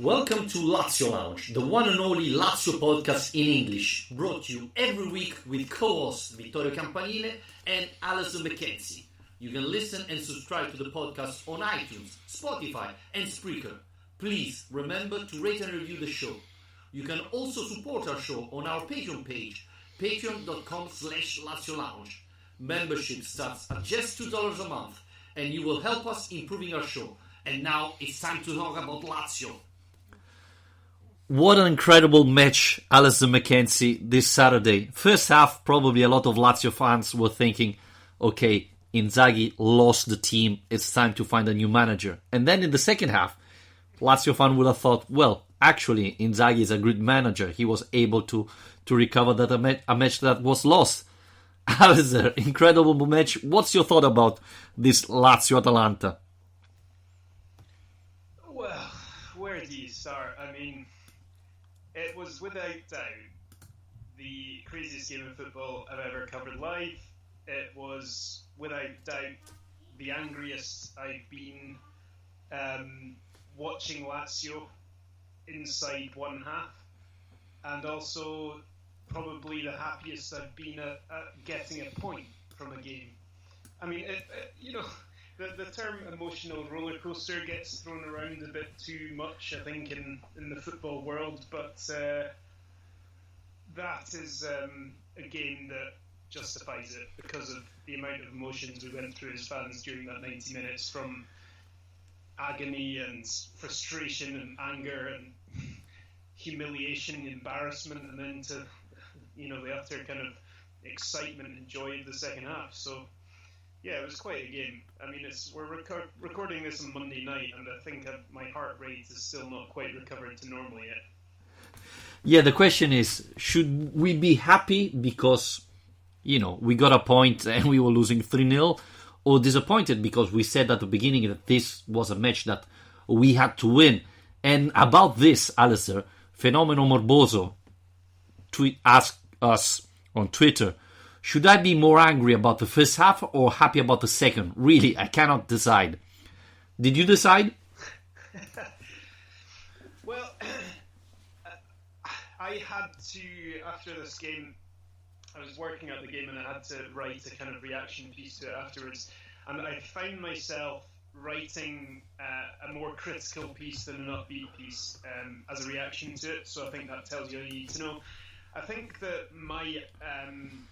Welcome to Lazio Lounge, the one and only Lazio podcast in English, brought to you every week with co-hosts Vittorio Campanile and Alison McKenzie. You can listen and subscribe to the podcast on iTunes, Spotify and Spreaker. Please remember to rate and review the show. You can also support our show on our Patreon page, patreon.com/Lazio Lounge. Membership starts at just $2 a month, and you will help us improving our show. And now it's time to talk about Lazio. What an incredible match, Alison McKenzie, this Saturday. First half, probably a lot of Lazio fans were thinking, okay, Inzaghi lost the team, it's time to find a new manager. And then in the second half, Lazio fan would have thought, well, actually, Inzaghi is a good manager. He was able to recover a match that was lost. Alison, incredible match. What's your thought about this Lazio-Atalanta? Well, where do you start? I mean, it was without doubt the craziest game of football I've ever covered live. It was without doubt the angriest I've been watching Lazio inside one half, and also probably the happiest I've been at getting a point from a game. I mean, the term emotional roller coaster gets thrown around a bit too much, I think, in the football world, but that is a game that justifies it because of the amount of emotions we went through as fans during that 90 minutes, from agony and frustration and anger and humiliation, embarrassment, and then to the utter kind of excitement and joy of the second half. So yeah, it was quite a game. I mean, we're recording this on Monday night, and I think my heart rate is still not quite recovered to normal yet. Yeah, the question is, should we be happy because, we got a point and we were losing 3-0, or disappointed because we said at the beginning that this was a match that we had to win? And about this, Alistair, Fenomeno Morboso asked us on Twitter, should I be more angry about the first half or happy about the second? Really, I cannot decide. Did you decide? Well, I had to, after this game, I was working at the game and I had to write a kind of reaction piece to it afterwards. And I found myself writing a more critical piece than an upbeat piece as a reaction to it. So I think that tells you all you need to know. I think that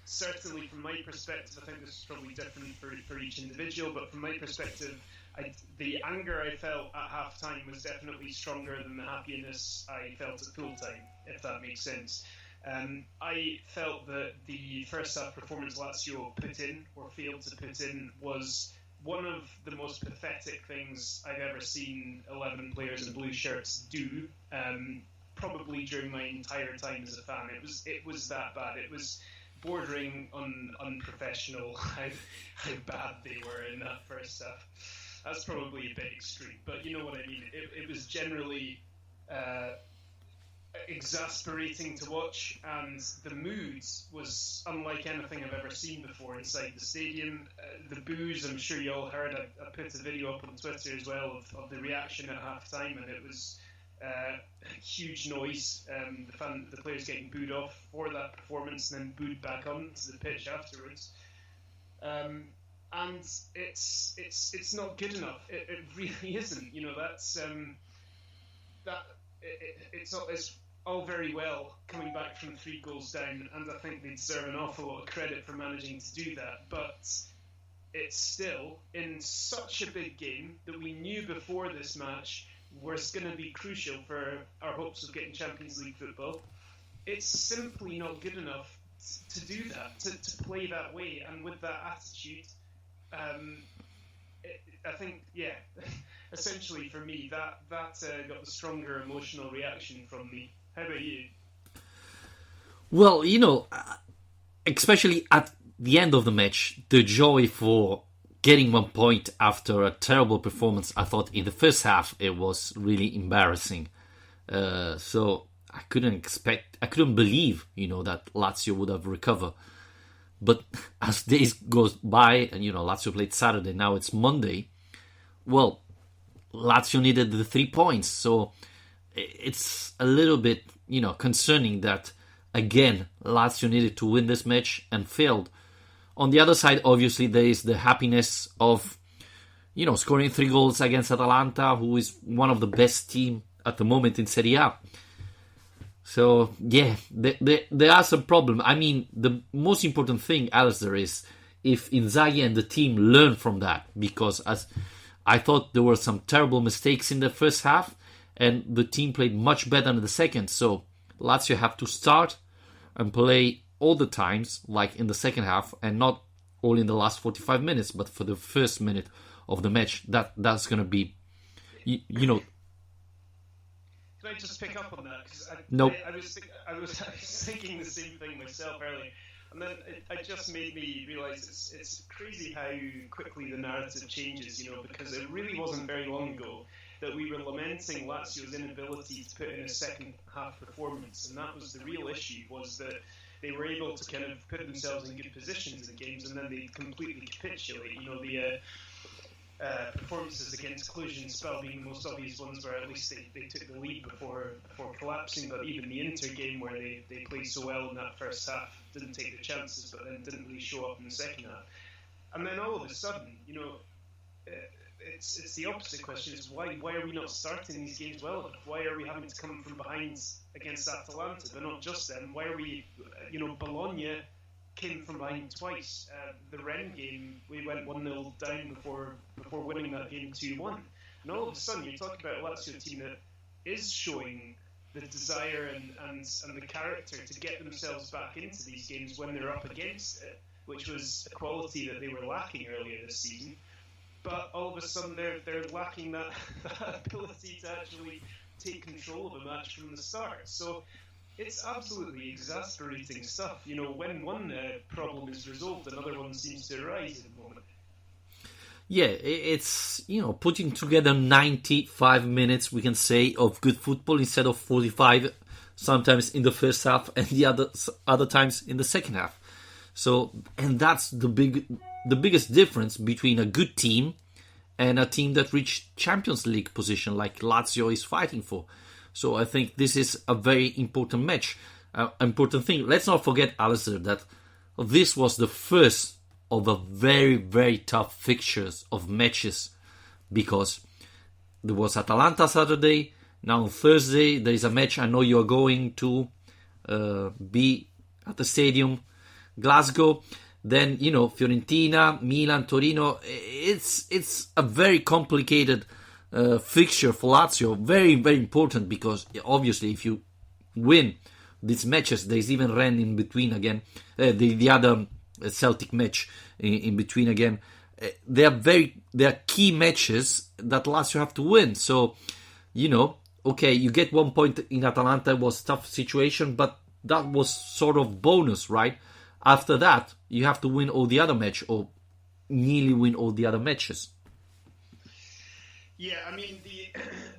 certainly from my perspective, I think this is probably different for each individual, but from my perspective, the anger I felt at half-time was definitely stronger than the happiness I felt at full-time, if that makes sense. I felt that the first half performance Lazio put in, or failed to put in, was one of the most pathetic things I've ever seen 11 players in blue shirts do. Probably during my entire time as a fan. It was that bad. It was bordering on unprofessional how bad they were in that first half. That's probably a bit extreme, but you know what I mean. It was generally exasperating to watch, and the mood was unlike anything I've ever seen before inside the stadium. The boos, I'm sure you all heard. I put a video up on Twitter as well of the reaction at half time, and it was huge noise. The players getting booed off for that performance and then booed back onto the pitch afterwards. And it's not good enough. It really isn't. It's all very well coming back from 3 goals down, and I think they deserve an awful lot of credit for managing to do that. But it's still in such a big game that we knew before this match was going to be crucial for our hopes of getting Champions League football. It's simply not good enough to do that, to play that way and with that attitude. I think, yeah, essentially for me, that got the stronger emotional reaction from me. How about you? Well, especially at the end of the match, the joy for getting 1 point after a terrible performance. I thought in the first half it was really embarrassing. So I couldn't believe, that Lazio would have recovered. But as days goes by, and Lazio played Saturday, now it's Monday. Well, Lazio needed the 3 points, so it's a little bit, concerning that, again, Lazio needed to win this match and failed. On the other side, obviously, there is the happiness of, scoring 3 goals against Atalanta, who is one of the best team at the moment in Serie A. So, yeah, there are some problems. I mean, the most important thing, Alistair, is if Inzaghi and the team learn from that. Because as I thought there were some terrible mistakes in the first half, and the team played much better in the second. So, Lazio have to start and play all the times, like in the second half, and not only in the last 45 minutes, but for the first minute of the match. That's going to be, Can I just pick up on that? Because I was thinking the same thing myself earlier, and then it just made me realise it's crazy how quickly the narrative changes. Because it really wasn't very long ago that we were lamenting Lazio's inability to put in a second half performance, and that was the real issue. Was that they were able to kind of put themselves in good positions in the games, and then they completely capitulate. The performances against Cluj and Spal being the most obvious ones, where at least they took the lead before collapsing. But even the Inter game, where they played so well in that first half, didn't take the chances, but then didn't really show up in the second half. And then all of a sudden, it's the opposite question: is why are we not starting these games well? Why are we having to come from behind against Atalanta? But not just them. Why are we, Bologna came from behind twice. The Rennes game, we went 1-0 down before winning that game 2-1. And all of a sudden, you're talking about a Lazio team that is showing the desire and the character to get themselves back into these games when they're up against it, which was a quality that they were lacking earlier this season. But all of a sudden, they're lacking that ability to actually take control of a match from the start. So it's absolutely exasperating stuff. When one problem is resolved, another one seems to arise at the moment. Yeah, it's, putting together 95 minutes, we can say, of good football instead of 45, sometimes in the first half and the other times in the second half. So, and that's the biggest difference between a good team and a team that reached Champions League position like Lazio is fighting for. So I think this is a very important match, important thing. Let's not forget, Alistair, that this was the first of a very, very tough fixtures of matches, because there was Atalanta Saturday. Now on Thursday there is a match I know you are going to be at the stadium, Glasgow. Then Fiorentina, Milan, Torino. It's a very complicated fixture for Lazio. Very, very important, because obviously if you win these matches, there's even Rennes in between again. The other Celtic match in between again. They are key matches that Lazio have to win. So, okay, you get 1 point in Atalanta. It was a tough situation, but that was sort of bonus, right? After that, you have to win all the other match, or nearly win all the other matches. Yeah, I mean,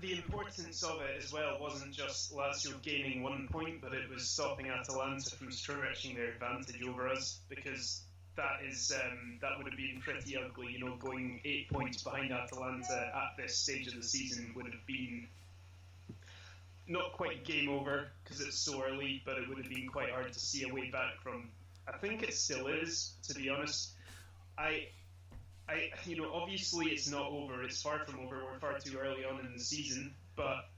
the importance of it as well wasn't just Lazio gaining 1 point, but it was stopping Atalanta from stretching their advantage over us, because that would have been pretty ugly. Going 8 points behind Atalanta at this stage of the season would have been not quite game over, because it's so early, but it would have been quite hard to see a way back from. I think it still is, to be honest. Obviously it's not over. It's far from over. We're far too early on in the season, but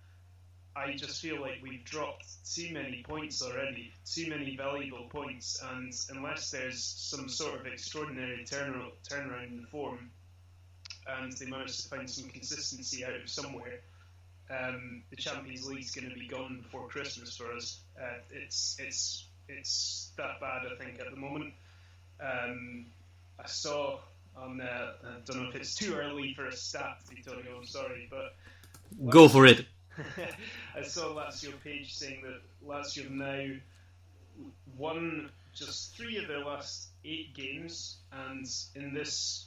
I just feel like we've dropped too many points already, too many valuable points, and unless there's some sort of extraordinary turnaround in form, and they manage to find some consistency out of somewhere, the Champions League's going to be gone before Christmas for us. It's that bad, I think, at the moment. I saw on I don't know if it's too early for a stat, Vittorio, I'm sorry, but go for it. I saw Lazio page saying that Lazio have now won just 3 of their last 8 games, and in this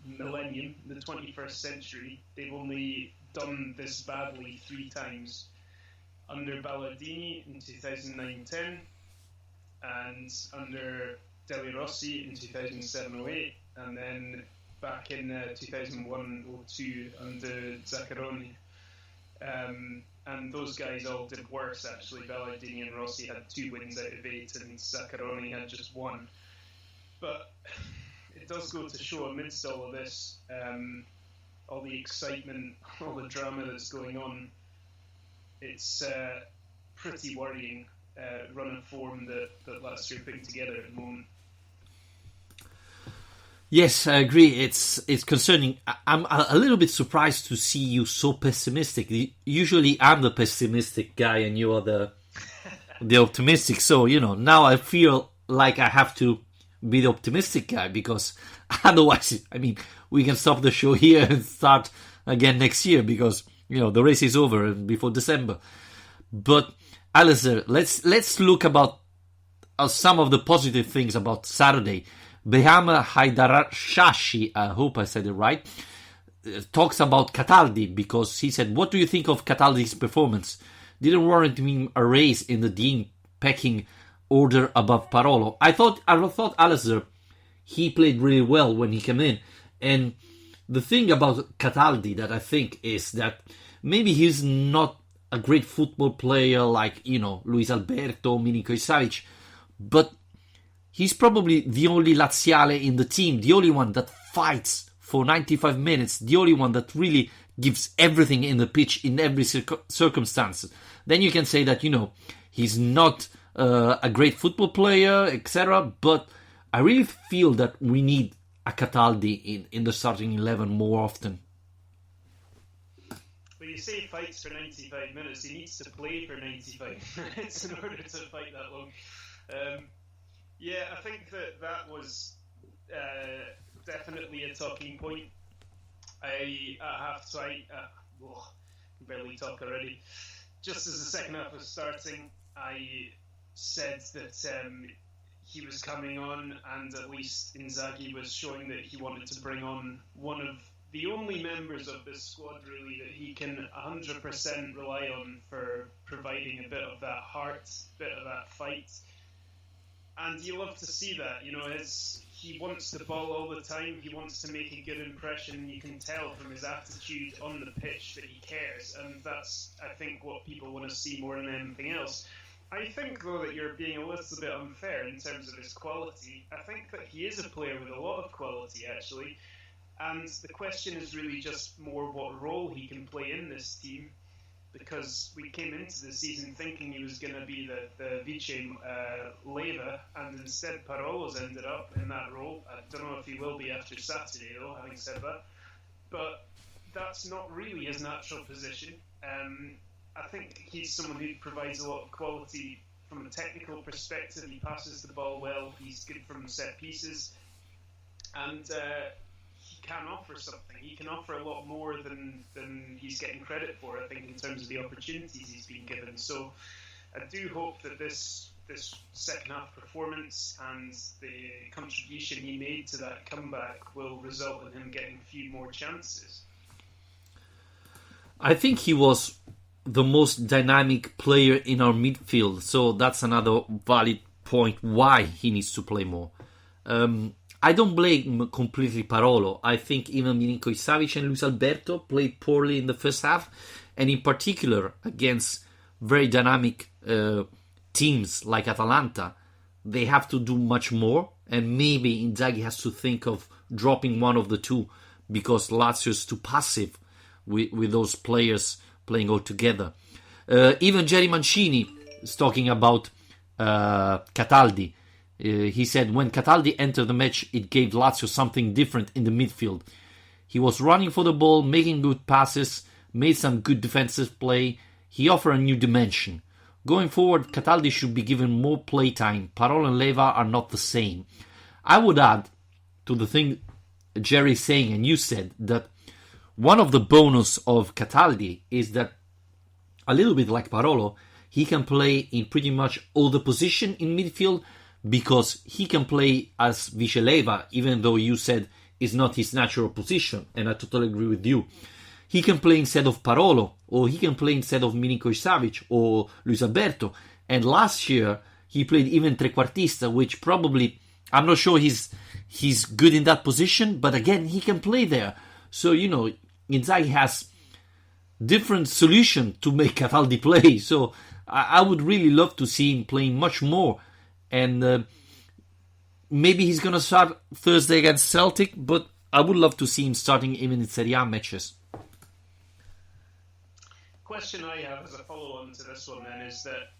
millennium, the 21st century, they've only done this badly 3 times. Under Ballardini in 2009-10, and under Deli Rossi in 2007-08, and then back in 2001-02 under Zaccheroni. And those guys all did worse, actually. Ballardini and Rossi had 2 wins out of 8, and Zaccaroni had just 1. But it does go to show, amidst all of this, all the excitement, all the drama that's going on, it's pretty worrying run of form that Lazio are putting together at the moment. Yes, I agree. It's concerning. I'm a little bit surprised to see you so pessimistic. Usually I'm the pessimistic guy and you are the optimistic. So, now I feel like I have to be the optimistic guy, because otherwise, we can stop the show here and start again next year, because, the race is over before December. But, Alistair, let's look about some of the positive things about Saturday. Beham Haidarashashi, I hope I said it right, talks about Cataldi, because he said, what do you think of Cataldi's performance? Didn't warrant him a raise in the Dean pecking order above Parolo. I thought Alistair, he played really well when he came in. And the thing about Cataldi that I think is that maybe he's not a great football player like, Luis Alberto, Milinkovic Savic, but he's probably the only Laziale in the team, the only one that fights for 95 minutes, the only one that really gives everything in the pitch in every circumstance. Then you can say that, he's not a great football player, etc. But I really feel that we need a Cataldi in the starting 11 more often. Well, you say fights for 95 minutes. He needs to play for 95 minutes in order to fight that long. Yeah, I think that was definitely a talking point. I have to say, barely talk already. Just as the second half was starting, I said that he was coming on, and at least Inzaghi was showing that he wanted to bring on one of the only members of this squad, really, that he can 100% rely on for providing a bit of that heart, bit of that fight. And you love to see that, he wants the ball all the time, he wants to make a good impression, you can tell from his attitude on the pitch that he cares, and that's, I think, what people want to see more than anything else. I think, though, that you're being a little bit unfair in terms of his quality. I think that he is a player with a lot of quality, actually, and the question is really just more what role he can play in this team, because we came into the season thinking he was going to be the Vice Leva, and instead Parolo's ended up in that role. I don't know if he will be after Saturday, though, having said that. But that's not really his natural position. I think he's someone who provides a lot of quality from a technical perspective. He passes the ball well, he's good from set pieces, and he can offer something. He can offer a lot more than he's getting credit for, I think, in terms of the opportunities he's been given. So I do hope that this second half performance and the contribution he made to that comeback will result in him getting a few more chances. I think he was the most dynamic player in our midfield, so that's another valid point why he needs to play more. I don't blame completely Parolo. I think even Milinkovic Savic and Luis Alberto played poorly in the first half, and in particular against very dynamic teams like Atalanta. They have to do much more, and maybe Inzaghi has to think of dropping one of the two, because Lazio is too passive with those players playing all together. Even Jerry Mancini is talking about Cataldi. He said, when Cataldi entered the match, it gave Lazio something different in the midfield. He was running for the ball, making good passes, made some good defensive play. He offered a new dimension. Going forward, Cataldi should be given more playtime. Parolo and Leva are not the same. I would add to the thing Jerry's saying, and you said, that one of the bonus of Cataldi is that, a little bit like Parolo, he can play in pretty much all the position in midfield, because he can play as Vice Leva, even though you said it's not his natural position, and I totally agree with you. He can play instead of Parolo, or he can play instead of Milinkovic Savic or Luis Alberto. And last year he played even trequartista, which probably, I'm not sure he's good in that position, but again, he can play there. So, Inzaghi has different solution to make Cataldi play. So I would really love to see him playing much more. And maybe he's going to start Thursday against Celtic, but I would love to see him starting even in Serie A matches. Question I have as a follow-on to this one then is that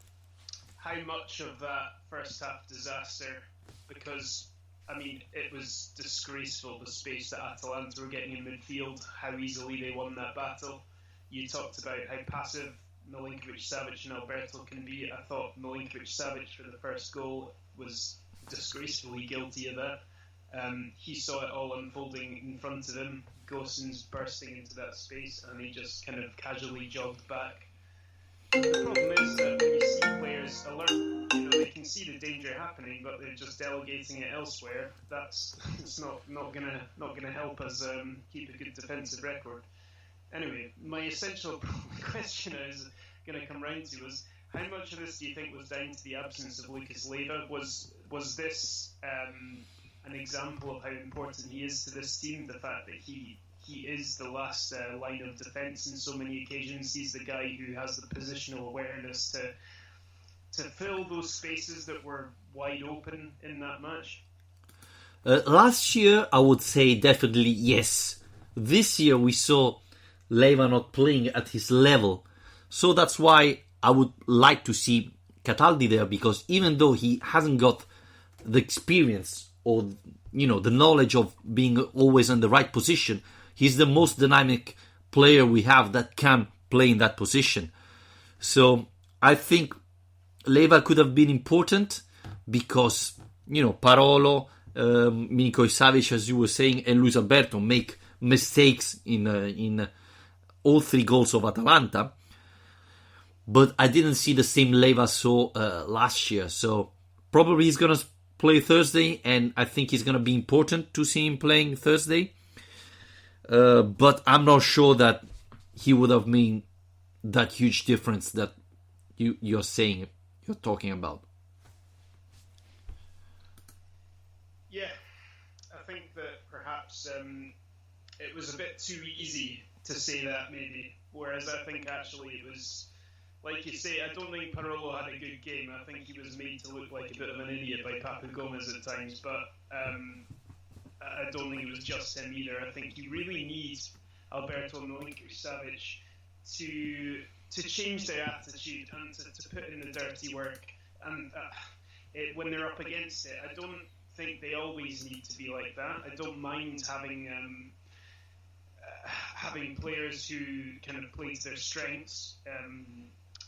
how much of that first half disaster, because I mean it was disgraceful the space that Atalanta were getting in midfield, how easily they won that battle. You talked about how passive Milinkovic-Savic and Alberto can be. I thought Milinkovic-Savic for the first goal was disgracefully guilty of that. He saw it all unfolding in front of him. Gosens bursting into that space, and he just kind of casually jogged back. The problem is that when you see players alert, they can see the danger happening, but they're just delegating it elsewhere. It's not gonna help us keep a good defensive record. Anyway, my essential question I was going to come round to was, how much of this do you think was down to the absence of Lucas Leiva? Was this an example of how important he is to this team? The fact that he is the last line of defence in so many occasions. He's the guy who has the positional awareness to fill those spaces that were wide open in that match. Last year, I would say definitely yes. This year, we saw Leiva not playing at his level. So that's why I would like to see Cataldi there, because even though he hasn't got the experience or the knowledge of being always in the right position, he's the most dynamic player we have that can play in that position. So I think Leiva could have been important because, Parolo, Milinkovic-Savic, as you were saying, and Luis Alberto make mistakes in all 3 goals of Atalanta, but I didn't see the same Leiva saw last year. So probably he's going to play Thursday, and I think it's going to be important to see him playing Thursday. But I'm not sure that he would have made that huge difference that you're talking about. Yeah, I think that perhaps it was a bit too easy to say that, maybe, whereas I think actually it was, like you say, I don't think Parolo had a good game. I think he was made to look like a bit of an idiot by Papu Gomez at times, but I don't think it was just him either. I think you really need Alberto and Milinkovic-Savic to change their attitude and to put in the dirty work. And when they're up against it, I don't think they always need to be like that. I don't mind having players who kind of play to their strengths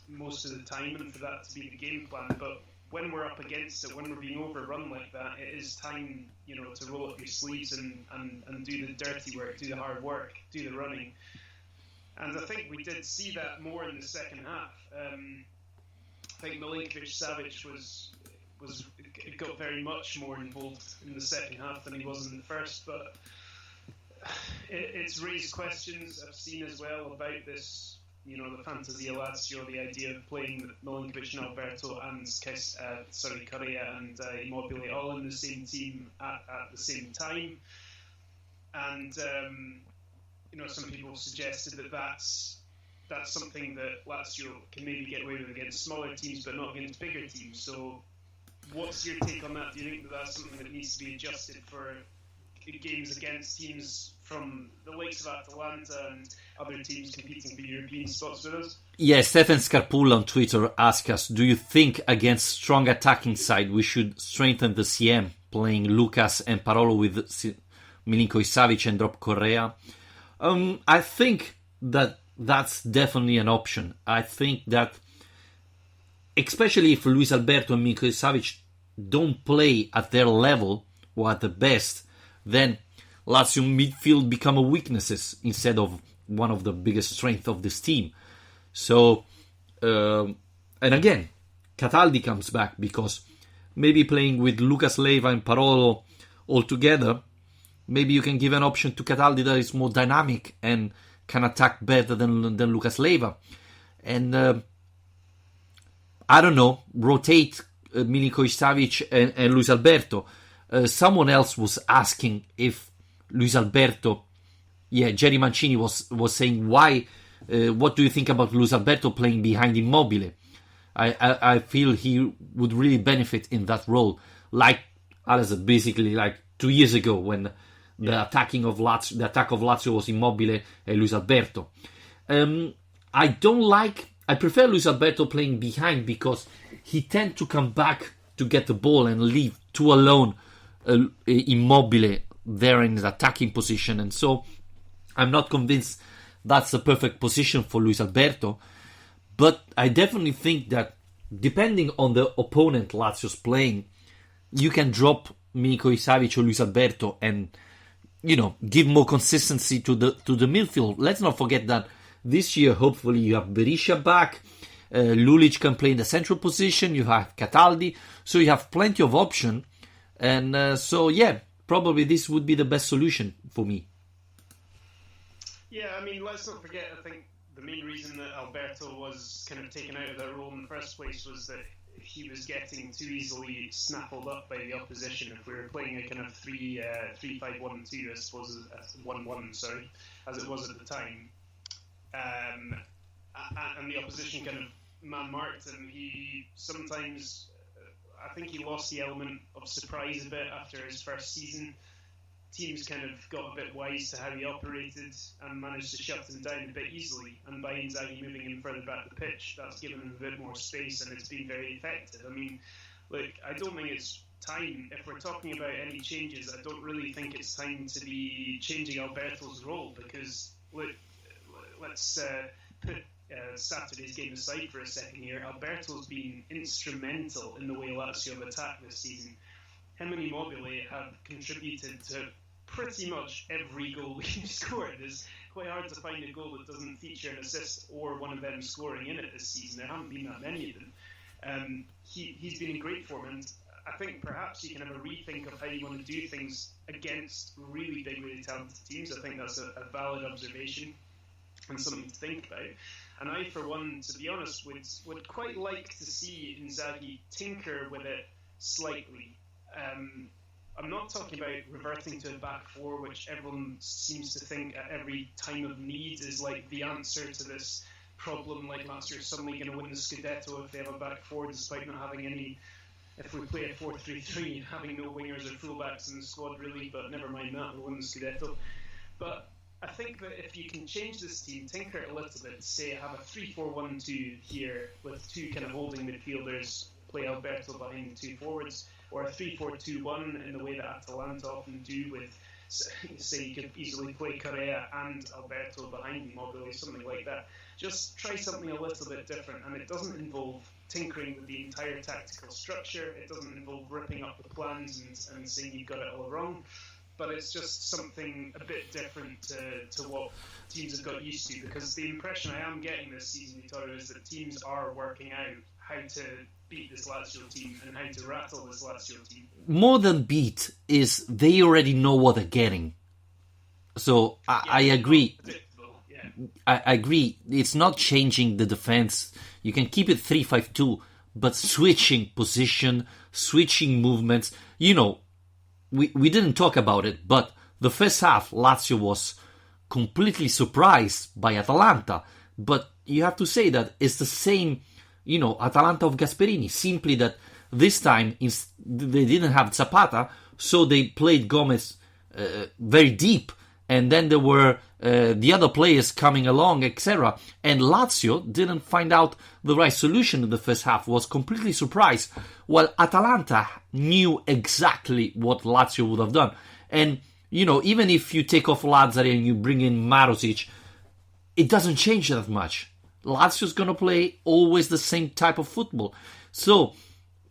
most of the time, and for that to be the game plan. But when we're up against it, when we're being overrun like that, it is time, to roll up your sleeves and do the dirty work, do the hard work, do the running. And I think we did see that more in the second half. I think Milinkovic-Savic got very much more involved in the second half than he was in the first, but it's raised questions I've seen as well about this, the Fantasia Lazio, the idea of playing Milinkovic and Alberto and Correa and Immobile all in the same team at the same time. And some people suggested that that's something that Lazio can maybe get away with against smaller teams, but not against bigger teams. So what's your take on that? Do you think that that's something that needs to be adjusted for games against teams from the likes of Atalanta and other teams competing for European spots with us? Yeah, Stefan Scarpulla on Twitter asked us, do you think against strong attacking side we should strengthen the CM, playing Lucas and Parolo with Milinkovic-Savic and drop Correa? I think that's definitely an option. I think that, especially if Luis Alberto and Milinkovic-Savic don't play at their level or at the best, then Lazio midfield become a weaknesses instead of one of the biggest strengths of this team. So, and again, Cataldi comes back because maybe playing with Lucas Leiva and Parolo all together, maybe you can give an option to Cataldi that is more dynamic and can attack better than Lucas Leiva. And I don't know, rotate Milinkovic-Savic and Luis Alberto. Someone else was asking if Luis Alberto, Jerry Mancini was saying why what do you think about Luis Alberto playing behind Immobile? I feel he would really benefit in that role, like Alisson, basically like 2 years ago when the attack of Lazio was Immobile and Luis Alberto. I prefer Luis Alberto playing behind because he tends to come back to get the ball and leave too alone Immobile there in his attacking position, and so I'm not convinced that's the perfect position for Luis Alberto. But I definitely think that depending on the opponent Lazio's playing, you can drop Milinkovic-Savic or Luis Alberto and, give more consistency to the midfield. Let's not forget that this year, hopefully, you have Berisha back. Lulic can play in the central position. You have Cataldi. So you have plenty of option. And probably this would be the best solution for me. Yeah, I mean, let's not forget, I think the main reason that Alberto was kind of taken out of that role in the first place was that he was getting too easily snaffled up by the opposition. If we were playing a kind of 3-5-1-2, I suppose, 1-1, sorry, as it was at the time, and the opposition kind of man-marked him, he sometimes, I think he lost the element of surprise a bit after his first season. Teams kind of got a bit wise to how he operated and managed to shut him down a bit easily. And by Inzaghi moving him further back the pitch, that's given him a bit more space and it's been very effective. I mean, look, I don't think it's time, if we're talking about any changes, I don't really think it's time to be changing Alberto's role because, look, let's put Saturday's game aside for a second here. Alberto's been instrumental in the way Lazio have attacked this season. Him and Immobile have contributed to pretty much every goal we've scored. It's quite hard to find a goal that doesn't feature an assist or one of them scoring in it this season. There haven't been that many of them. He's been in great form, and I think perhaps you can have a rethink of how you want to do things against really big, really talented teams. I think that's a valid observation and something to think about. And I, for one, to be honest, would quite like to see Inzaghi tinker with it slightly. I'm not talking about reverting to a back four, which everyone seems to think at every time of need is like the answer to this problem, like Lazio are suddenly going to win the Scudetto if they have a back four despite not having any, if we play a 4-3-3, having no wingers or fullbacks in the squad really, but never mind that, we'll win the Scudetto. But I think that if you can change this team, tinker it a little bit, say have a 3-4-1-2 here with two kind of holding midfielders, play Alberto behind the two forwards, or a 3-4-2-1 in the way that Atalanta often do with, say, you could easily play Correa and Alberto behind Immobile, something like that. Just try something a little bit different, and it doesn't involve tinkering with the entire tactical structure, it doesn't involve ripping up the plans and saying you've got it all wrong, but it's just something a bit different to what teams have got used to, because the impression I am getting this season, Vittorio, is that teams are working out how to beat this Lazio team and how to rattle this Lazio team. More than beat is they already know what they're getting. So I agree. Yeah. I agree. It's not changing the defense. You can keep it 3-5-2, but switching position, switching movements. We didn't talk about it, but the first half, Lazio was completely surprised by Atalanta. But you have to say that it's the same, Atalanta of Gasperini. Simply that this time they didn't have Zapata, so they played Gomez very deep. And then there were the other players coming along, etc. And Lazio didn't find out the right solution in the first half, was completely surprised. While Atalanta knew exactly what Lazio would have done. And, even if you take off Lazzari and you bring in Marusic, it doesn't change that much. Lazio's going to play always the same type of football. So,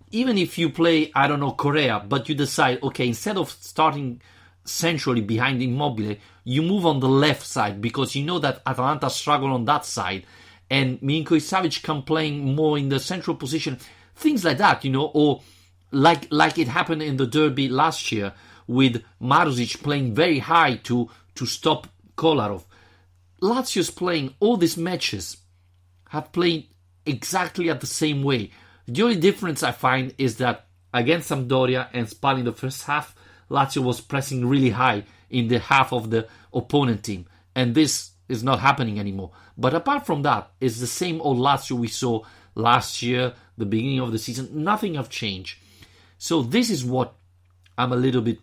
even if you play, Correa, but you decide, okay, instead of starting centrally behind Immobile, you move on the left side because you know that Atalanta struggle on that side, and Milinkovic-Savic can playing more in the central position, things like that, or like it happened in the derby last year with Marusic playing very high to stop Kolarov. Lazio's playing all these matches have played exactly at the same way. The only difference I find is that against Sampdoria and Spal in the first half, Lazio was pressing really high in the half of the opponent team. And this is not happening anymore. But apart from that, it's the same old Lazio we saw last year, the beginning of the season. Nothing have changed. So this is what I'm a little bit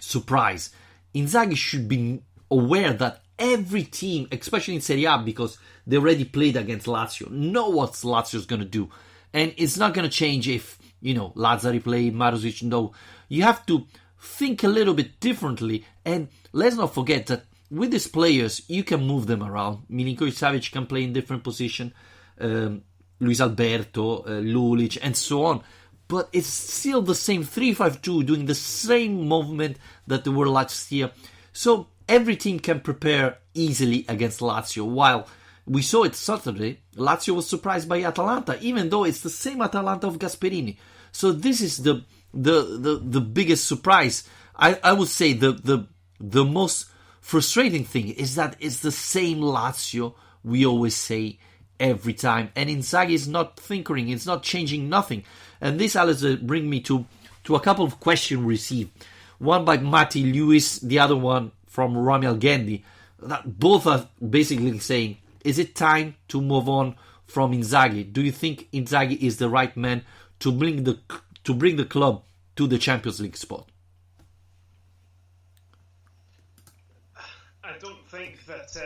surprised. Inzaghi should be aware that every team, especially in Serie A, because they already played against Lazio, know what Lazio's going to do. And it's not going to change if, Lazzari played, Marusic, no. You have to think a little bit differently. And let's not forget that with these players, you can move them around. Milinkovic-Savic can play in different position. Luis Alberto, Lulic, and so on. But it's still the same 3-5-2, doing the same movement that they were last year. So every team can prepare easily against Lazio. While we saw it Saturday, Lazio was surprised by Atalanta, even though it's the same Atalanta of Gasperini. So this is the biggest surprise. I would say the most frustrating thing is that it's the same Lazio we always say every time. And Inzaghi is not tinkering, it's not changing nothing. And this, Alice, bring me to a couple of questions received. One by Matti Lewis, the other one from Rami Algendi. That both are basically saying, is it time to move on from Inzaghi? Do you think Inzaghi is the right man to bring the club to the Champions League spot? I don't think that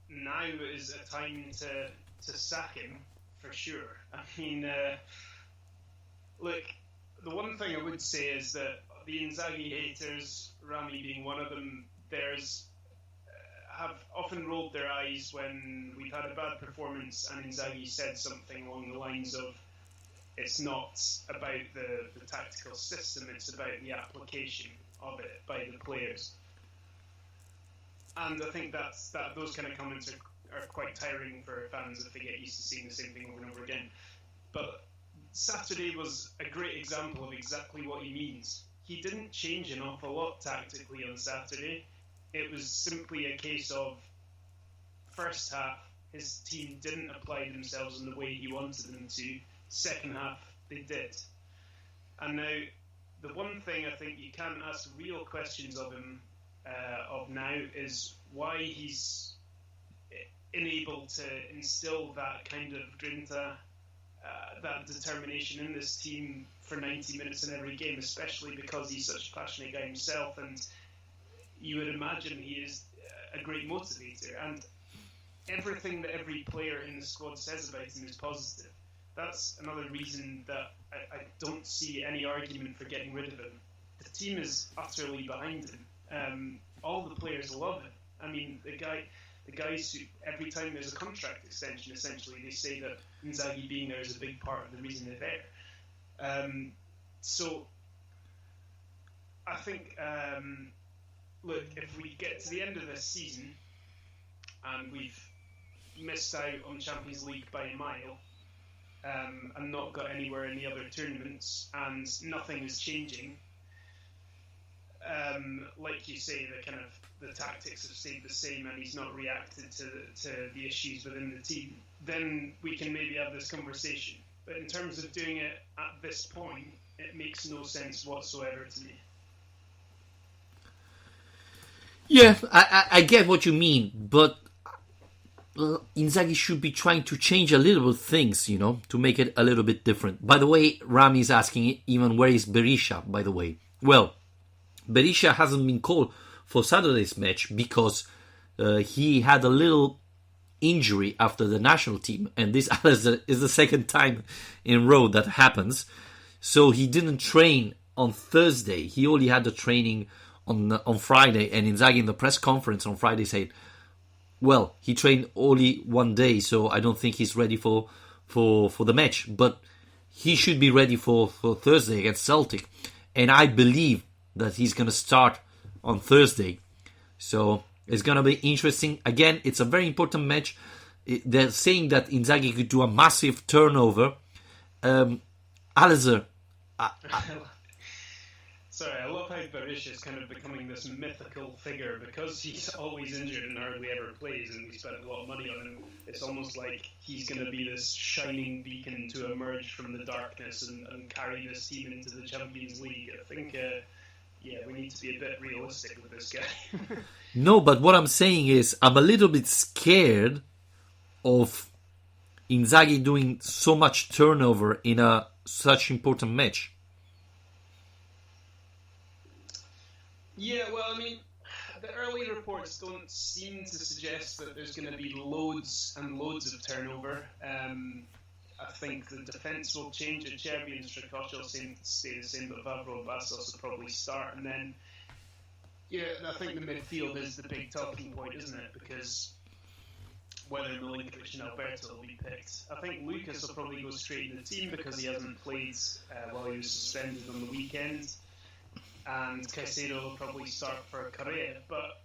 now is a time to sack him, for sure. I mean, look, the one thing I would say is that the Inzaghi haters, Rami being one of them, have often rolled their eyes when we've had a bad performance and Inzaghi said something along the lines of, it's not about the tactical system, it's about the application of it by the players. And I think that those kind of comments are quite tiring for fans if they get used to seeing the same thing over and over again. But Saturday was a great example of exactly what he means. He didn't change an awful lot tactically on Saturday. It was simply a case of first half, his team didn't apply themselves in the way he wanted them to. Second half, they did. And now, the one thing I think you can ask real questions of him of now is why he's unable to instill that kind of grinta, that determination in this team for 90 minutes in every game, especially because he's such a passionate guy himself, and you would imagine he is a great motivator, and everything that every player in the squad says about him is positive. That's another reason that I don't see any argument for getting rid of him. The team is utterly behind him. All the players love him. I mean, the guys who, every time there's a contract extension, essentially, they say that Inzaghi being there is a big part of the reason they're there. So, I think, look, if we get to the end of this season and we've missed out on Champions League by a mile, and not got anywhere in the other tournaments, and nothing is changing, like you say, the tactics have stayed the same, and he's not reacted to the issues within the team, then we can maybe have this conversation. But in terms of doing it at this point, it makes no sense whatsoever to me. Yeah, I get what you mean, but Inzaghi should be trying to change a little bit things, to make it a little bit different. By the way, Rami is asking even where is Berisha, by the way. Well, Berisha hasn't been called for Saturday's match because he had a little injury after the national team, and this is the second time in a row that happens. So he didn't train on Thursday. He only had the training on Friday, and Inzaghi in the press conference on Friday said, well, he trained only one day, so I don't think he's ready for the match. But he should be ready for Thursday against Celtic. And I believe that he's going to start on Thursday. So it's going to be interesting. Again, it's a very important match. They're saying that Inzaghi could do a massive turnover. Alistair, Sorry, I love how Berisha is kind of becoming this mythical figure because he's always injured and hardly ever plays, and we spent a lot of money on him. It's almost like he's going to be this shining beacon to emerge from the darkness and carry this team into the Champions League. I think yeah, we need to be a bit realistic with this guy. No, but what I'm saying is I'm a little bit scared of Inzaghi doing so much turnover in a such important match. Yeah, well, I mean, the early reports don't seem to suggest that there's going to be loads and loads of turnover. I think the defence will change. Cherby and Strakosha will stay the same, but Vavro and Bastos will probably start. And then, yeah, I think the midfield is the big talking point, isn't it? Because whether Milinkovic and Alberto will be picked. I think Lucas will probably go straight in the team because he hasn't played while he was suspended on the weekend. And Caicedo will probably start for Correa, but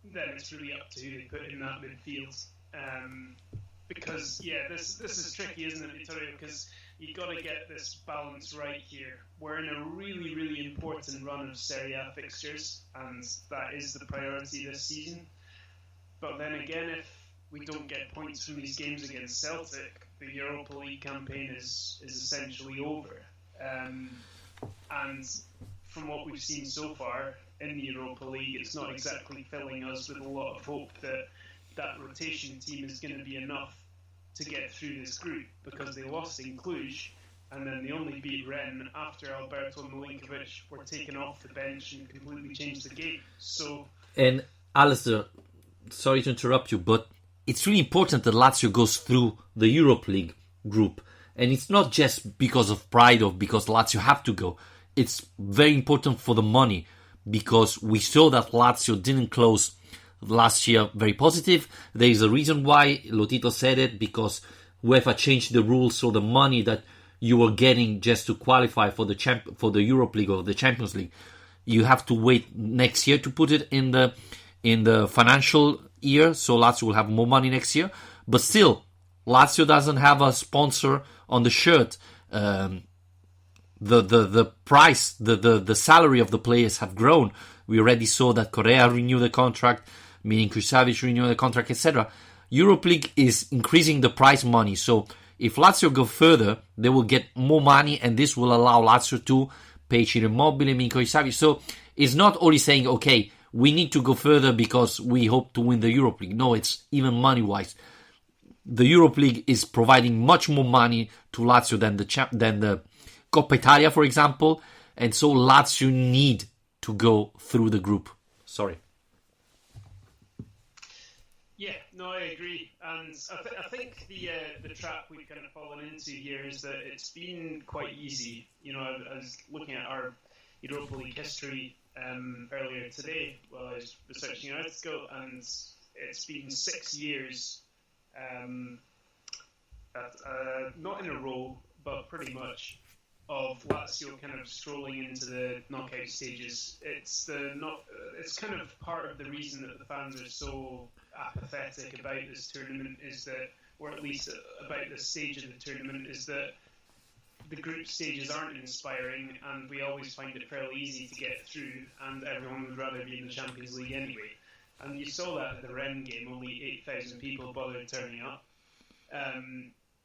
then it's really up to who they put in that midfield. Because, yeah, this is tricky, isn't it, Vittorio? Because you've got to get this balance right here. We're in a really, really important run of Serie A fixtures, and that is the priority this season. But then again, if we don't get points from these games against Celtic, the Europa League campaign is essentially over. And from what we've seen so far in the Europa League, it's not exactly filling us with a lot of hope that that rotation team is going to be enough to get through this group, because they lost in Cluj and then they only beat Rennes after Alberto and Milinkovic were taken off the bench and completely changed the game. So, and Alistair, sorry to interrupt you, but it's really important that Lazio goes through the Europa League group, and it's not just because of pride or because Lazio have to go. It's very important for the money, because we saw that Lazio didn't close last year very positive. There is a reason why. Lotito said it, because UEFA changed the rules, so the money that you were getting just to qualify for the Europa League or the Champions League, you have to wait next year to put it in the financial year. So Lazio will have more money next year, but still, Lazio doesn't have a sponsor on the shirt. The price, the salary of the players have grown. We already saw that Correa renewed the contract, Milinkovic renewed the contract, etc. Europe League is increasing the prize money, so if Lazio go further, they will get more money, and this will allow Lazio to pay Ciro Immobile, Milinkovic. So it's not only saying, okay, we need to go further because we hope to win the Europe League. No, it's even money-wise. The Europe League is providing much more money to Lazio than the Coppa Italia, for example, and so Lazio need to go through the group. Sorry. Yeah, no, I agree, and I think the trap we've kind of fallen into here is that it's been quite easy. You know, I was looking at our Europa League history earlier today while I was researching an article, and it's been 6 years, not in a row, but pretty much, of Lazio kind of strolling into the knockout stages. It's kind of part of the reason that the fans are so apathetic about this tournament, is that, or at least about this stage of the tournament, is that the group stages aren't inspiring, and we always find it fairly easy to get through, and everyone would rather be in the Champions League anyway. And you saw that at the Rennes game, only 8,000 people bothered turning up.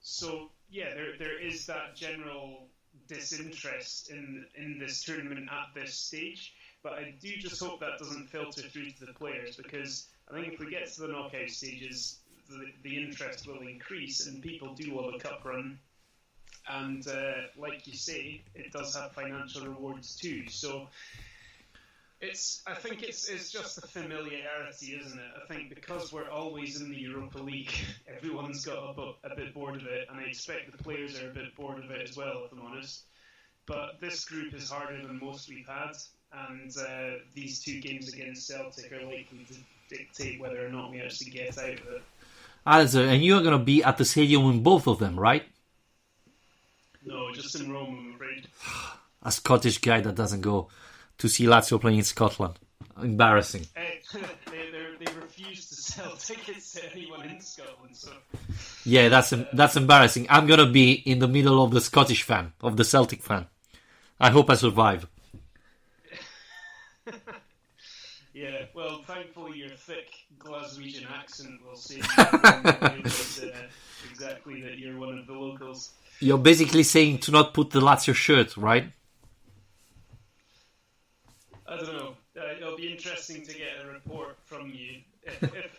So yeah, there is that general disinterest in this tournament at this stage, but I do just hope that doesn't filter through to the players, because I think if we get to the knockout stages, the interest will increase, and people do love a cup run, and like you say, it does have financial rewards too. So I think it's just the familiarity, isn't it? I think because we're always in the Europa League, everyone's got a bit bored of it, and I expect the players are a bit bored of it as well, if I'm honest. But this group is harder than most we've had, and these two games against Celtic are likely to dictate whether or not we actually get out of it. Alistair, and you're going to be at the stadium in both of them, right? No, just in Rome, I'm afraid. A Scottish guy that doesn't go to see Lazio playing in Scotland. Embarrassing. They refuse to sell tickets to anyone in Scotland, so... Yeah, that's embarrassing. I'm going to be in the middle of the Scottish fan, of the Celtic fan. I hope I survive. Yeah, well, thankfully your thick Glaswegian accent will save you exactly that you're one of the locals. You're basically saying to not put the Lazio shirt, right? I don't know. It'll be interesting to get a report from you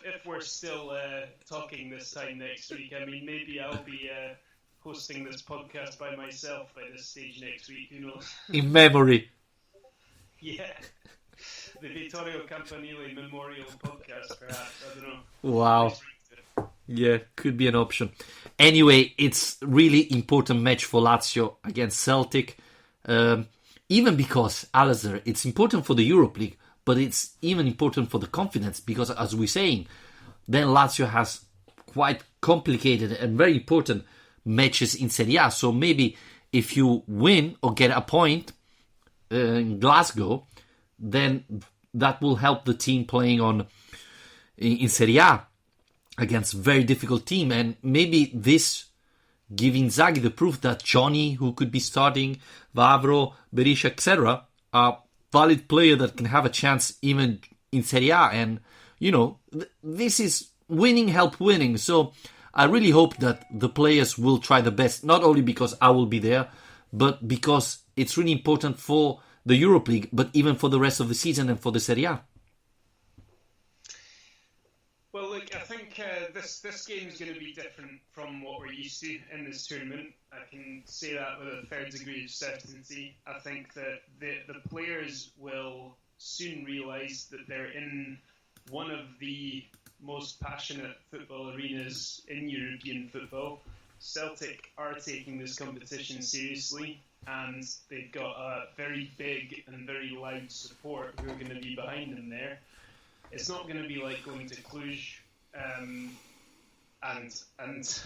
if we're still talking this time next week. I mean, maybe I'll be hosting this podcast by myself by this stage next week. Who knows? In memory. Yeah. The Vittorio Campanile Memorial Podcast, perhaps. I don't know. Wow. Yeah, could be an option. Anyway, it's really important match for Lazio against Celtic. Even because, Alistair, it's important for the Europa League, but it's even important for the confidence because, as we're saying, then Lazio has quite complicated and very important matches in Serie A. So maybe if you win or get a point in Glasgow, then that will help the team playing in Serie A against very difficult team. And maybe this give Inzaghi the proof that Johnny, who could be starting, Vavro, Berisha, etc., are valid player that can have a chance even in Serie A. And, this is winning help winning. So I really hope that the players will try the best, not only because I will be there, but because it's really important for the Europa League, but even for the rest of the season and for the Serie A. Well, look, I think this game is going to be different from what we're used to in this tournament. I can say that with a fair degree of certainty. I think that the players will soon realise that they're in one of the most passionate football arenas in European football. Celtic are taking this competition seriously, and they've got a very big and very loud support who are going to be behind them there. It's not going to be like going to Cluj and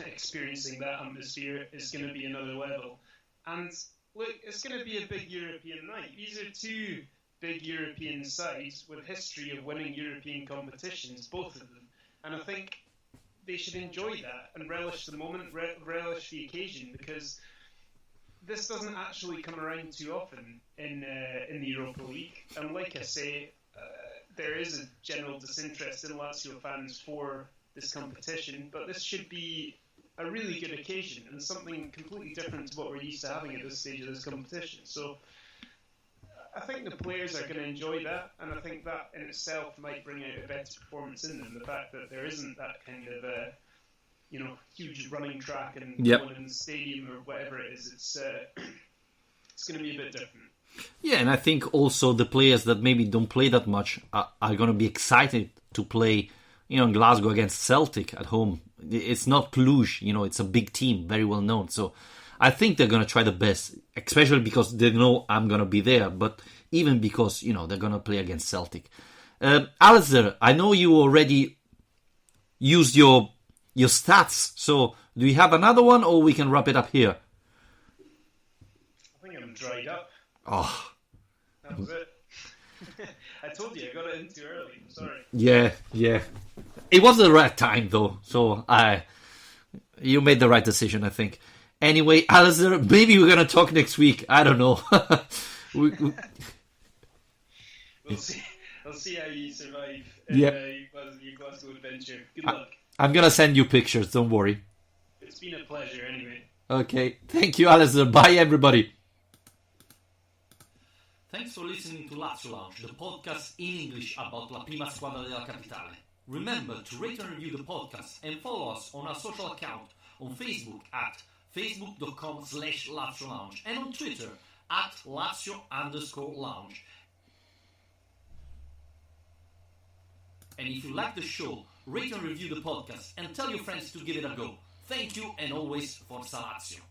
experiencing that atmosphere. Is going to be another level. And look, it's going to be a big European night. These are two big European sides with history of winning European competitions, both of them. And I think they should enjoy that and relish the moment, relish the occasion, because this doesn't actually come around too often in the Europa League. And like I say, there is a general disinterest in Lazio fans for this competition, but this should be a really good occasion and something completely different to what we're used to having at this stage of this competition. So I think the players are going to enjoy that, and I think that in itself might bring out a better performance in them. The fact that there isn't that kind of huge running track and going in the stadium or whatever it is, it's going to be a bit different. Yeah, and I think also the players that maybe don't play that much are going to be excited to play, in Glasgow against Celtic at home. It's not Cluj, it's a big team, very well known. So I think they're going to try the best, especially because they know I'm going to be there, but even because, they're going to play against Celtic. Alistair, I know you already used your stats, so do we have another one or we can wrap it up here? I think I'm dried up. Oh. That was it. I told you I got it in too early. I'm sorry. Yeah. It was the right time though, so you made the right decision, I think. Anyway, Alistair, maybe we're gonna talk next week. I don't know. We'll see. I'll see how you survive your Glasgow adventure. Good luck. I'm gonna send you pictures. Don't worry. It's been a pleasure, anyway. Okay, thank you, Alistair. Bye, everybody. Thanks for listening to Lazio Lounge, the podcast in English about La Prima Squadra della Capitale. Remember to rate and review the podcast and follow us on our social account on Facebook at facebook.com/Lazio Lounge and on Twitter at Lazio_Lounge. And if you like the show, rate and review the podcast and tell your friends to give it a go. Thank you and always Forza Lazio.